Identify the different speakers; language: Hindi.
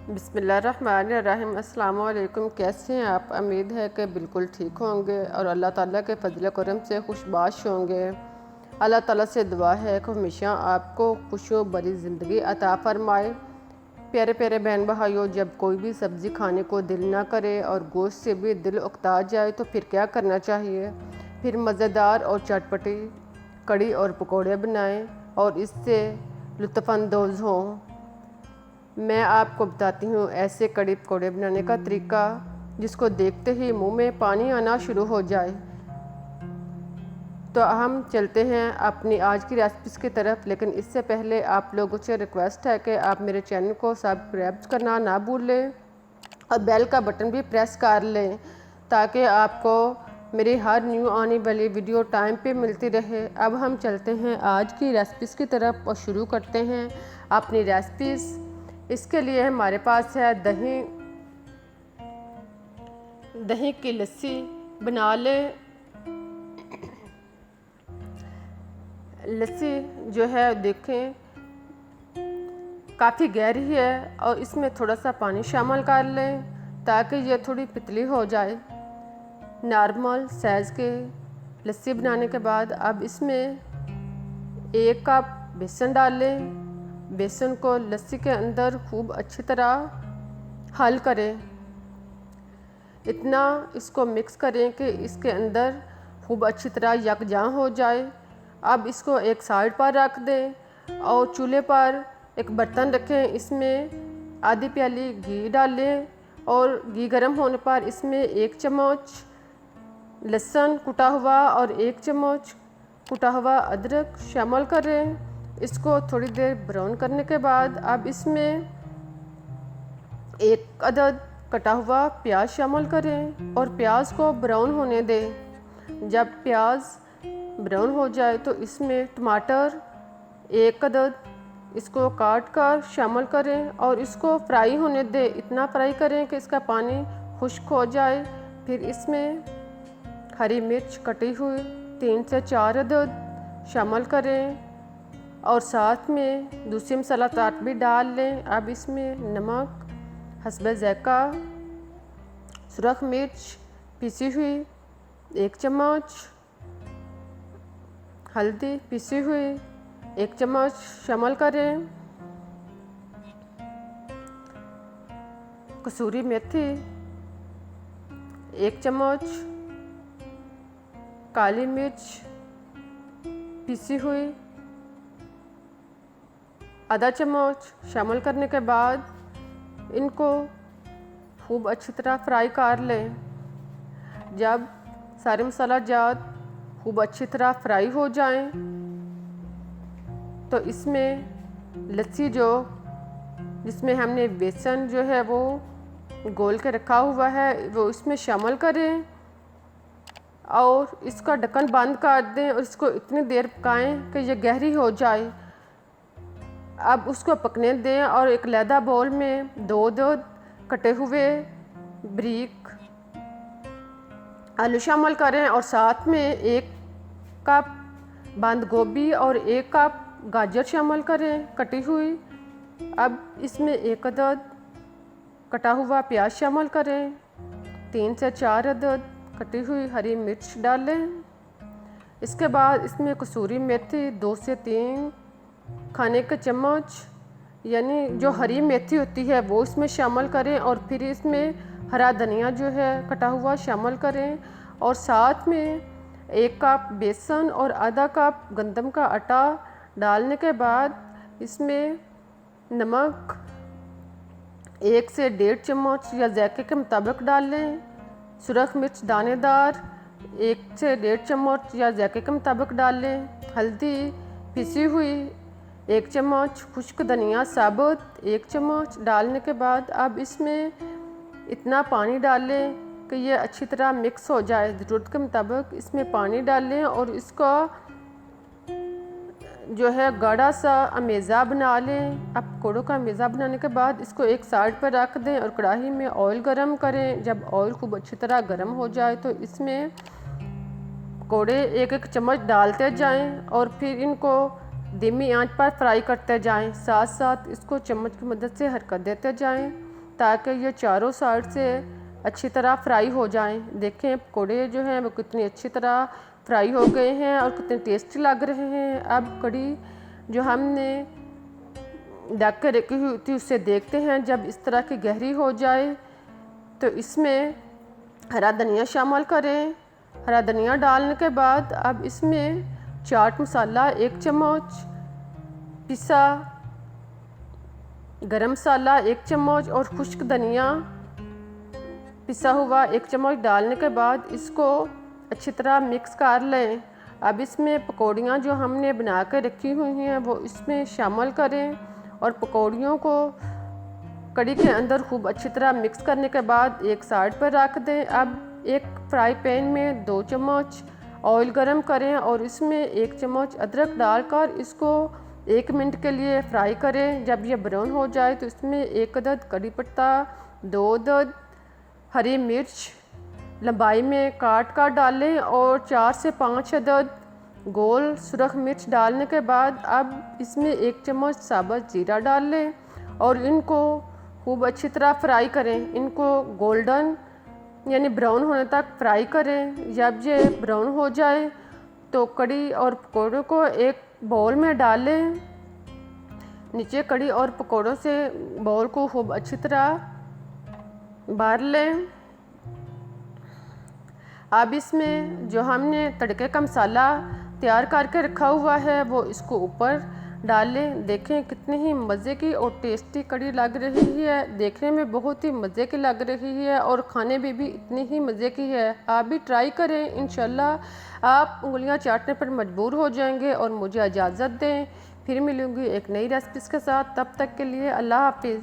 Speaker 1: बिस्मिल्लाहिर्रहमानिर्रहीम। अस्सलाम वालेकुम। कैसे हैं आप? उम्मीद है कि बिल्कुल ठीक होंगे और अल्लाह ताला के फजल करम से खुशबाश होंगे। अल्लाह ताला से दुआ है कि हमेशा आपको खुशियों भरी ज़िंदगी अता फ़रमाए। प्यारे प्यारे बहन भाइयों, जब कोई भी सब्ज़ी खाने को दिल ना करे और गोश्त से भी दिल उकता जाए तो फिर क्या करना चाहिए? फिर मज़ेदार और चटपटी कड़ी और पकौड़े बनाएं और इससे लुत्फ़अंदोज़ हों। मैं आपको बताती हूँ ऐसे कड़ी पकौड़े बनाने का तरीका जिसको देखते ही मुंह में पानी आना शुरू हो जाए। तो हम चलते हैं अपनी आज की रेसिपीज़ की तरफ, लेकिन इससे पहले आप लोगों से रिक्वेस्ट है कि आप मेरे चैनल को सब्सक्राइब करना ना भूलें और बेल का बटन भी प्रेस कर लें ताकि आपको मेरी हर न्यू आने वाली वीडियो टाइम पे मिलती रहे। अब हम चलते हैं आज की रेसिपीज़ की तरफ और शुरू करते हैं अपनी रेसिपीज़। इसके लिए हमारे पास है दही की लस्सी बना लें। लस्सी जो है देखें काफ़ी गहरी है और इसमें थोड़ा सा पानी शामिल कर लें ताकि ये थोड़ी पतली हो जाए। नॉर्मल साइज़ के लस्सी बनाने के बाद अब इसमें 1 कप बेसन डालें। बेसन को लस्सी के अंदर खूब अच्छी तरह हल करें। इतना इसको मिक्स करें कि इसके अंदर खूब अच्छी तरह यकजां हो जाए। अब इसको एक साइड पर रख दें और चूल्हे पर एक बर्तन रखें। इसमें आधी प्याली घी डालें और घी गर्म होने पर इसमें 1 चम्मच लहसुन कुटा हुआ और 1 चम्मच कुटा हुआ अदरक शामिल करें। इसको थोड़ी देर ब्राउन करने के बाद अब इसमें 1 अदद कटा हुआ प्याज शामिल करें और प्याज को ब्राउन होने दें। जब प्याज ब्राउन हो जाए तो इसमें टमाटर 1 अदद इसको काट कर शामिल करें और इसको फ्राई होने दें। इतना फ्राई करें कि इसका पानी खुश्क हो जाए। फिर इसमें हरी मिर्च कटी हुई 3 से 4 अदद शामिल करें और साथ में दूसरी मसाला ताट भी डाल लें। अब इसमें नमक हस्बे ज़ायक़ा, सुरख मिर्च पीसी हुई 1 चम्मच, हल्दी पीसी हुई 1 चम्मच शामिल करें। कसूरी मेथी 1 चम्मच, काली मिर्च पीसी हुई आधा चम्मच शामिल करने के बाद इनको खूब अच्छी तरह फ्राई कर लें। जब सारे मसाला जात खूब अच्छी तरह फ्राई हो जाएं तो इसमें लस्सी जिसमें हमने बेसन जो है वो घोल के रखा हुआ है वो इसमें शामिल करें और इसका ढक्कन बंद कर दें और इसको इतनी देर पकाएं कि ये गहरी हो जाए। अब उसको पकने दें और एक लैदा बाउल में 2 कटे हुए बारीक आलू शामिल करें और साथ में 1 कप बंद गोभी और 1 कप गाजर शामिल करें कटी हुई। अब इसमें 1 अदद कटा हुआ प्याज शामिल करें। 3 से 4 अदद कटी हुई हरी मिर्च डालें। इसके बाद इसमें कसूरी मेथी 2 से 3 खाने के चम्मच यानी जो हरी मेथी होती है वो इसमें शामिल करें और फिर इसमें हरा धनिया जो है कटा हुआ शामिल करें और साथ में 1 कप बेसन और आधा कप गंदम का आटा डालने के बाद इसमें नमक 1 से 1.5 चम्मच या जायके के मुताबिक डाल लें। सुरख मिर्च दानेदार 1 से 1.5 चम्मच या जायके के मुताबिक डाल लें। हल्दी पिसी हुई 1 चम्मच, खुश्क धनिया साबुत 1 चम्मच डालने के बाद अब इसमें इतना पानी डालें कि ये अच्छी तरह मिक्स हो जाए। ज़रूरत के मुताबिक इसमें पानी डालें और इसका जो है गाढ़ा सा अमेज़ा बना लें। अब पकौड़ों का अमेज़ा बनाने के बाद इसको एक साइड पर रख दें और कढ़ाई में ऑयल गरम करें। जब ऑयल खूब अच्छी तरह गरम हो जाए तो इसमें पकौड़े 1-1 चम्मच डालते जाएं और फिर इनको धीमी आंच पर फ्राई करते जाएं। साथ साथ इसको चम्मच की मदद से हरकत देते जाएं ताकि ये चारों साइड से अच्छी तरह फ्राई हो जाएं। देखें पकोड़े जो हैं वो कितनी अच्छी तरह फ्राई हो गए हैं और कितने टेस्टी लग रहे हैं। अब कड़ी जो हमने ढक के रखी हुई थी उससे देखते हैं। जब इस तरह की गहरी हो जाए तो इसमें हरा धनिया शामिल करें। हरा धनिया डालने के बाद अब इसमें चाट मसाला 1 चम्मच, पिसा गरम मसाला 1 चम्मच और खुश्क धनिया पिसा हुआ 1 चम्मच डालने के बाद इसको अच्छी तरह मिक्स कर लें। अब इसमें पकौड़ियाँ जो हमने बना कर रखी हुई हैं वो इसमें शामिल करें और पकौड़ियों को कड़ी के अंदर खूब अच्छी तरह मिक्स करने के बाद एक साइड पर रख दें। अब एक फ्राई पैन में 2 चम्मच ऑयल गरम करें और इसमें 1 चम्मच अदरक डालकर इसको 1 मिनट के लिए फ्राई करें। जब ये ब्राउन हो जाए तो इसमें 1 अदद कड़ी पत्ता, 2 अदद हरी मिर्च लंबाई में काट कर डालें और 4 से 5 अदद गोल सुरख मिर्च डालने के बाद अब इसमें 1 चम्मच साबुत जीरा डाल लें और इनको खूब अच्छी तरह फ्राई करें। इनको गोल्डन यानी ब्राउन होने तक फ्राई करें। जब ये ब्राउन हो जाए तो कड़ी और पकौड़ों को एक बाउल में डालें। नीचे कड़ी और पकौड़ों से बाउल को खूब अच्छी तरह भर लें। अब इसमें जो हमने तड़के का मसाला तैयार करके रखा हुआ है वो इसको ऊपर डालें। देखें कितनी ही मज़े की और टेस्टी कड़ी लग रही है। देखने में बहुत ही मज़े की लग रही है और खाने में भी इतनी ही मज़े की है। आप भी ट्राई करें, इंशाल्लाह आप उंगलियां चाटने पर मजबूर हो जाएंगे। और मुझे इजाज़त दें, फिर मिलूँगी एक नई रेसिपीज़ के साथ। तब तक के लिए अल्लाह हाफिज़।